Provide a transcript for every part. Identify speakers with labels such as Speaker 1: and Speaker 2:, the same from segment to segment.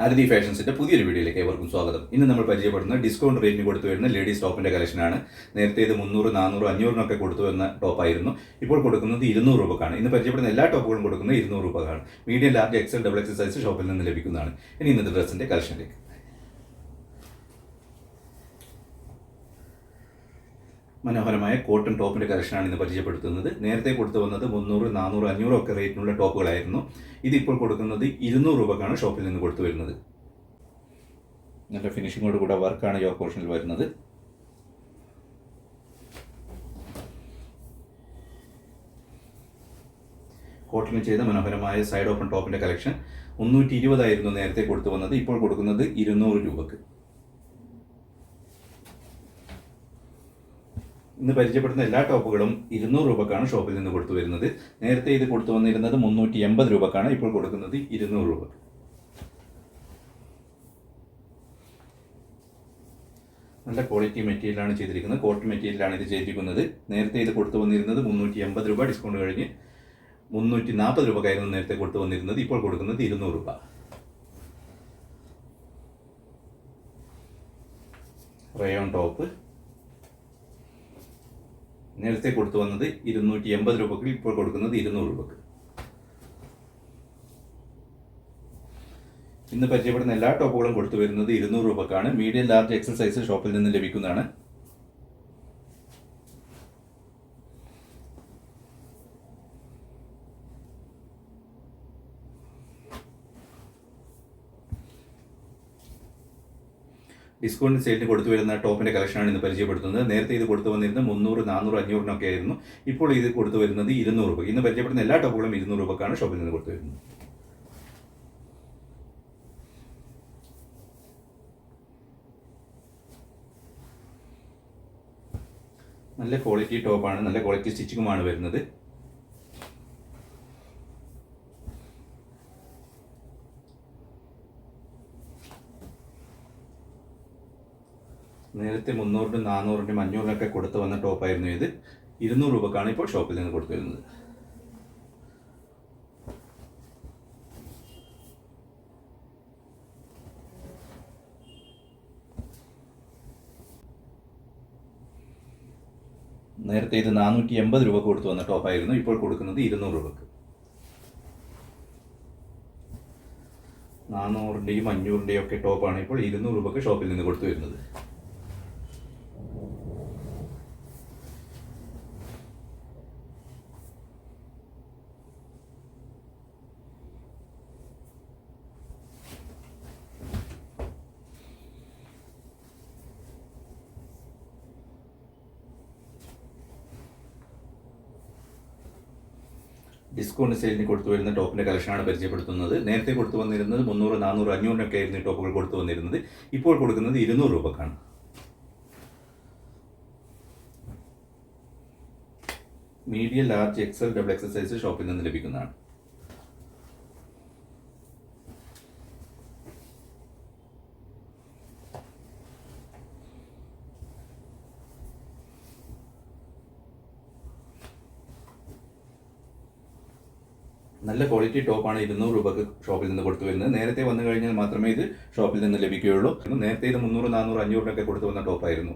Speaker 1: ആരതി ഫാഷൻസിന്റെ പുതിയൊരു വീഡിയോയിലേക്ക് ഏവർക്കും സ്വാഗതം. ഇന്ന് നമ്മൾ പരിചയപ്പെടുന്ന ഡിസ്കൗണ്ട് റേറ്റിന് കൊടുത്തു വരുന്ന ലേഡീസ് ടോപ്പിന്റെ കളക്ഷനാണ്. നേരത്തെ ഇത് 300, 400, 500 കൊടുത്തു വരുന്ന ടോപ്പായിരുന്നു. ഇപ്പോൾ കൊടുക്കുന്നത് 200 രൂപക്കാണ്. ഇന്ന് പരിചയപ്പെടുന്ന എല്ലാ ടോപ്പുകളും കൊടുക്കുന്നത് 200 രൂപക്കാണ്. Medium, large, XL, double XL size ഷോപ്പിൽ നിന്ന് ലഭിക്കുന്നതാണ്. ഇനി ഇന്നത്തെ ഡ്രസ്സിന്റെ കളക്ഷനിലേക്ക്. മനോഹരമായ കോട്ടൺ ടോപ്പിന്റെ കളക്ഷനാണ് ഇന്ന് പരിചയപ്പെടുത്തുന്നത്. നേരത്തെ കൊടുത്തു വന്നത് 300, 400, 500 റേറ്റിനുള്ള ടോപ്പുകളായിരുന്നു. ഇതിപ്പോൾ കൊടുക്കുന്നത് 200 രൂപക്കാണ് ഷോപ്പിൽ നിന്ന് കൊടുത്തു വരുന്നത്. നല്ല ഫിനിഷിങ്ങോട് കൂടെ വർക്കാണ് യോക്ക് പോർഷനിൽ വരുന്നത്. കോട്ടണിൽ ചെയ്ത മനോഹരമായ സൈഡ് ഓപ്പൺ ടോപ്പിന്റെ കളക്ഷൻ 320 ആയിരുന്നു നേരത്തെ കൊടുത്തു വന്നത്. ഇപ്പോൾ കൊടുക്കുന്നത് 200 രൂപക്ക്. ഇന്ന് പരിചയപ്പെടുന്ന എല്ലാ ടോപ്പുകളും 200 രൂപക്കാണ് ഷോപ്പിൽ നിന്ന് കൊടുത്തു വരുന്നത്. നേരത്തെ ഇത് കൊടുത്തു വന്നിരുന്നത് 380 രൂപക്കാണ്. ഇപ്പോൾ കൊടുക്കുന്നത് 200 രൂപ. നല്ല ക്വാളിറ്റി മെറ്റീരിയലാണ് ചെയ്തിരിക്കുന്നത്. കോട്ടൺ മെറ്റീരിയലാണ് ഇത് ചെയ്തിരിക്കുന്നത്. നേരത്തെ ഇത് കൊടുത്തു വന്നിരുന്നത് 380 രൂപ. ഡിസ്കൗണ്ട് കഴിഞ്ഞ് 340 രൂപക്കായിരുന്നു നേരത്തെ കൊടുത്തു വന്നിരുന്നത്. ഇപ്പോൾ കൊടുക്കുന്നത് 200 രൂപ. റയോൺ ടോപ്പ് നേരത്തെ കൊടുത്തു വന്നത് 280 രൂപക്ക്. ഇപ്പോൾ കൊടുക്കുന്നത് 200 രൂപക്ക്. ഇന്ന് പരിചയപ്പെടുന്ന എല്ലാ ടോപ്പുകളും കൊടുത്തു വരുന്നത് 200 രൂപക്കാണ്. മീഡിയം, ലാർജ്, എക്സൽ സൈസ് ഷോപ്പിൽ നിന്ന് ലഭിക്കുന്നതാണ്. ഡിസ്കൗണ്ട് സെയിലിന് കൊടുത്തു വരുന്ന ടോപ്പിന്റെ കളക്ഷനാണ് ഇന്ന് പരിചയപ്പെടുത്തുന്നത്. നേരത്തെ ഇത് കൊടുത്തു വന്നിരുന്നത് 300, 400, 500 ആയിരുന്നു. ഇപ്പോൾ ഇത് കൊടുത്തു വരുന്നത് 200 രൂപ. ഇന്ന് പരിചയപ്പെടുന്ന എല്ലാ ടോപ്പുകളും 200 രൂപക്കാണ് ഷോപ്പിൽ നിന്ന് കൊടുത്തു വരുന്നത്. നല്ല ക്വാളിറ്റി ടോപ്പാണ്. നല്ല ക്വാളിറ്റി സ്റ്റിച്ചിങ്ങുമാണ് വരുന്നത്. നേരത്തെ 300, 400, 500 കൊടുത്തു വന്ന ടോപ്പായിരുന്നു ഇത്. 200 രൂപക്കാണ് ഇപ്പോൾ ഷോപ്പിൽ നിന്ന് കൊടുത്തു വരുന്നത്. നേരത്തെ ഇത് 480 രൂപ കൊടുത്തു വന്ന ടോപ്പായിരുന്നു. ഇപ്പോൾ കൊടുക്കുന്നത് 200 രൂപക്ക്. 400-ന്റെയും 500-ന്റെയും ഒക്കെ ടോപ്പാണ് ഇപ്പോൾ 200 രൂപക്ക് ഷോപ്പിൽ നിന്ന് കൊടുത്തു വരുന്നത്. ഡിസ്കൗണ്ട് സെയിലിന് കൊടുത്തു വരുന്ന ടോപ്പിന്റെ കളക്ഷനാണ് പരിചയപ്പെടുത്തുന്നത്. നേരത്തെ കൊടുത്തു വന്നിരുന്നത് 300, 400, 500 ആയിരുന്നു ടോപ്പുകൾ കൊടുത്തു വന്നിരുന്നത്. ഇപ്പോൾ കൊടുക്കുന്നത് 200 രൂപക്കാണ്. Medium, large, XL, double XL size ഷോപ്പിൽ നിന്ന് ലഭിക്കുന്നതാണ്. നല്ല ക്വാളിറ്റി ടോപ്പാണ് 200 രൂപക്ക് ഷോപ്പിൽ നിന്ന് കൊടുത്തു വരുന്നത്. നേരത്തെ വന്നു കഴിഞ്ഞാൽ മാത്രമേ ഇത് ഷോപ്പിൽ നിന്ന് ലഭിക്കുകയുള്ളൂ. നേരത്തെ ഇത് 300, 400, 500 കൊടുത്തു വന്ന ടോപ്പായിരുന്നു.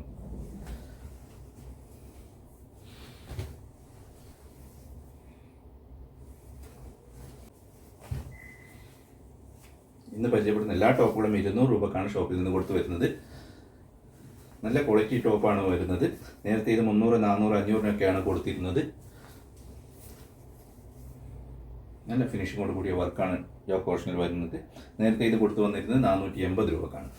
Speaker 1: ഇന്ന് പരിചയപ്പെടുന്ന എല്ലാ ടോപ്പുകളും 200 രൂപക്കാണ് ഷോപ്പിൽ നിന്ന് കൊടുത്തു വരുന്നത്. നല്ല ക്വാളിറ്റി ടോപ്പാണ് വരുന്നത്. നേരത്തെ ഇത് 300, 400, 500 കൊടുത്തിരുന്നത്. നല്ല ഫിനിഷിങ്ങോട് കൂടിയ വർക്കാണ് യോക്ക് പോർഷനിൽ വരുന്നത്. നേരത്തെ ഇത് കൊടുത്തു വന്നിരുന്നത് 480 രൂപക്കാണ്.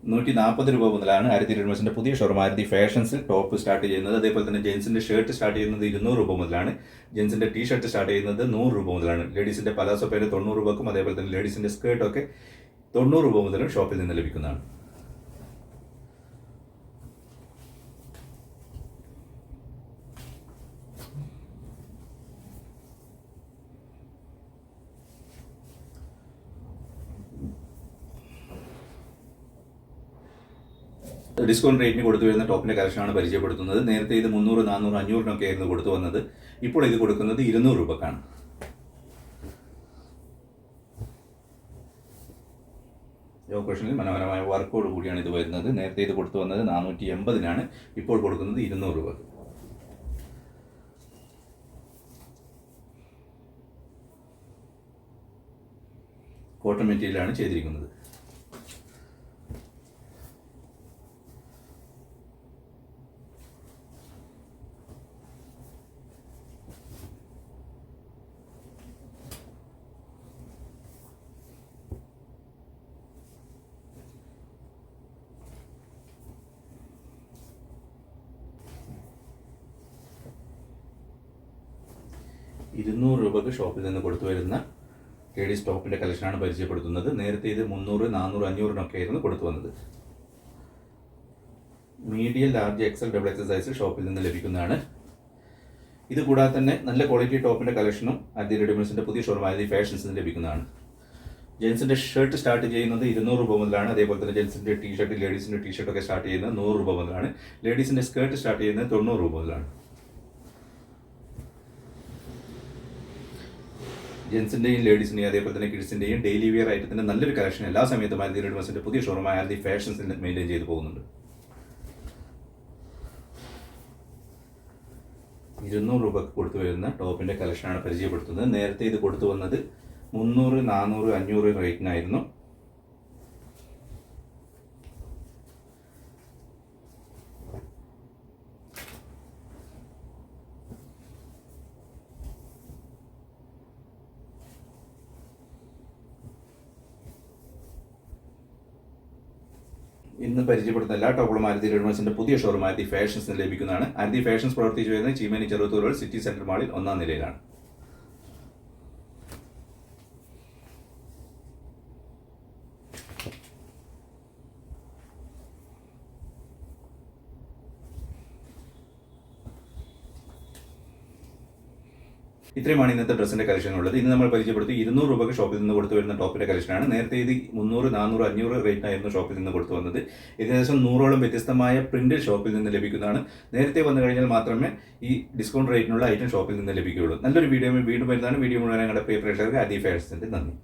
Speaker 1: ₹140 മുതലാണ് ആരതി റെഡിമെയ്ഡ്സിന്റെ പുതിയ ഷോറൂം ആരതി ഫാഷൻസിൽ ടോപ്പ് സ്റ്റാർട്ട് ചെയ്യുന്നത്. അതേപോലെ തന്നെ ജെൻസിന്റെ ഷർട്ട് സ്റ്റാർട്ട് ചെയ്യുന്നത് 200 രൂപ മുതലാണ്. ജെൻസിന്റെ ടീ ഷർട്ട് സ്റ്റാർട്ട് ചെയ്യുന്നത് 100 രൂപ മുതലാണ്. ലേഡീസിന്റെ പലാസോ പേര് 90 രൂപക്കും അതേപോലെ തന്നെ ലേഡീസിന്റെ സ്കേർട്ടൊക്കെ 90 രൂപ മുതലും ഷോപ്പിൽ നിന്ന് ലഭിക്കുന്നതാണ്. ഡിസ്കൗണ്ട് റേറ്റിന് കൊടുത്തു വരുന്ന ടോപ്പിൻ്റെ കളക്ഷനാണ് പരിചയപ്പെടുത്തുന്നത്. നേരത്തെ ഇത് 300, 400, 500 ആയിരുന്നു കൊടുത്തു വന്നത്. ഇപ്പോൾ ഇത് കൊടുക്കുന്നത് 200 രൂപക്കാണ്. ഓപ്പറേഷനിൽ മനോഹരമായ വർക്കോട് കൂടിയാണ് ഇത് വരുന്നത്. നേരത്തെ ഇത് കൊടുത്തു വന്നത് 480-നാണ്, ഇപ്പോൾ കൊടുക്കുന്നത് 200 രൂപ. കോട്ടൺ മെറ്റീരിയലാണ് ചെയ്തിരിക്കുന്നത്. ₹200 ഷോപ്പിൽ നിന്ന് കൊടുത്തു വരുന്ന ലേഡീസ് ടോപ്പിൻ്റെ കളക്ഷനാണ് പരിചയപ്പെടുത്തുന്നത്. നേരത്തെ ഇത് 300, 400, 500 ആയിരുന്നു കൊടുത്തു വന്നത്. Medium, large, XL, double XL size ഷോപ്പിൽ നിന്ന് ലഭിക്കുന്നതാണ്. ഇത് കൂടാതെ തന്നെ നല്ല ക്വാളിറ്റി ടോപ്പിൻ്റെ കളക്ഷനും ആദി റെഡിമെയ്ഡ്സിൻ്റെ പുതിയ ഷോറൂം ആദി ഫാഷൻസിന് ലഭിക്കുന്നതാണ്. ജെൻസിൻ്റെ ഷർട്ട് സ്റ്റാർട്ട് ചെയ്യുന്നത് 200 രൂപ മുതലാണ്. അതേപോലെ തന്നെ ജെൻസിൻ്റെ ടീഷർട്ട്, ലേഡീസിൻ്റെ ടീഷർട്ടൊക്കെ സ്റ്റാർട്ട് ചെയ്യുന്നത് 100 രൂപ മുതലാണ്. ലേഡീസിൻ്റെ സ്കേർട്ട് സ്റ്റാർട്ട് ചെയ്യുന്നത് 90 രൂപ മുതലാണ്. ജെൻസിൻ്റെയും ലേഡീസിൻ്റെയും അതേപോലെ തന്നെ കിഡ്സിൻ്റെയും ഡെയിലി വെയർ ഐറ്റത്തിൻ്റെ നല്ലൊരു കളക്ഷൻ എല്ലാ സമയത്തും ആദി റെഡിമെയ്ഡ്സിൻ്റെ പുതിയ ഷോറൂമായ ആദി ഫാഷൻസിൽ മെയിൻറ്റെയിൻ ചെയ്ത് പോകുന്നുണ്ട്. 200 രൂപക്ക് കൊടുത്തു വരുന്ന ടോപ്പിൻ്റെ കളക്ഷനാണ് പരിചയപ്പെടുത്തുന്നത്. നേരത്തെ ഇത് കൊടുത്തു വന്നത് 300, 400, 500 റേറ്റിനായിരുന്നു. ഇന്ന് പരിചയപ്പെടുത്തുന്ന എല്ലാ ടോപ്പുകളും ആദി റെഡിമെയ്ഡ്സിൻ്റെ പുതിയ ഷോറൂം ആദി ഫാഷൻസിന് ലഭിക്കുന്നതാണ്. ആദി ഫാഷൻസ് പ്രവർത്തിച്ചു വരുന്നത് Cheemeni Cheruthur road city centre മാളിൽ 1-ാം നിലയിലാണ്. ഇത്രയുമാണ് ഇന്നത്തെ ഡ്രസ്സിൻ്റെ കളക്ഷൻ ഉള്ളത്. ഇന്ന് നമ്മൾ പരിചയപ്പെടുത്തി 200 രൂപയ്ക്ക് ഷോപ്പിൽ നിന്ന് കൊടുത്തു വരുന്ന ടോപ്പിൻ്റെ കളക്ഷനാണ്. നേരത്തെ ഇത് 300, 400, 500 റേറ്റിനായിരുന്നു ഷോപ്പിൽ നിന്ന് കൊടുത്തു വന്നത്. ഏകദേശം 100ഓളം വ്യത്യസ്തമായ പ്രിന്റ് ഷോപ്പിൽ നിന്ന് ലഭിക്കുന്നതാണ്. നേരത്തെ വന്നു കഴിഞ്ഞാൽ മാത്രമേ ഈ ഡിസ്കൗണ്ട് റേറ്റിനുള്ള ഐറ്റം ഷോപ്പിൽ നിന്ന് ലഭിക്കുകയുള്ളൂ. നല്ലൊരു വീഡിയോ വീണ്ടും വരുന്നതാണ്. വീഡിയോ മുഴുവൻ ഞങ്ങളുടെ പ്രിയ പ്രേക്ഷകർക്ക് ആദി ഫാഷൻസിൻ്റെ നന്ദി.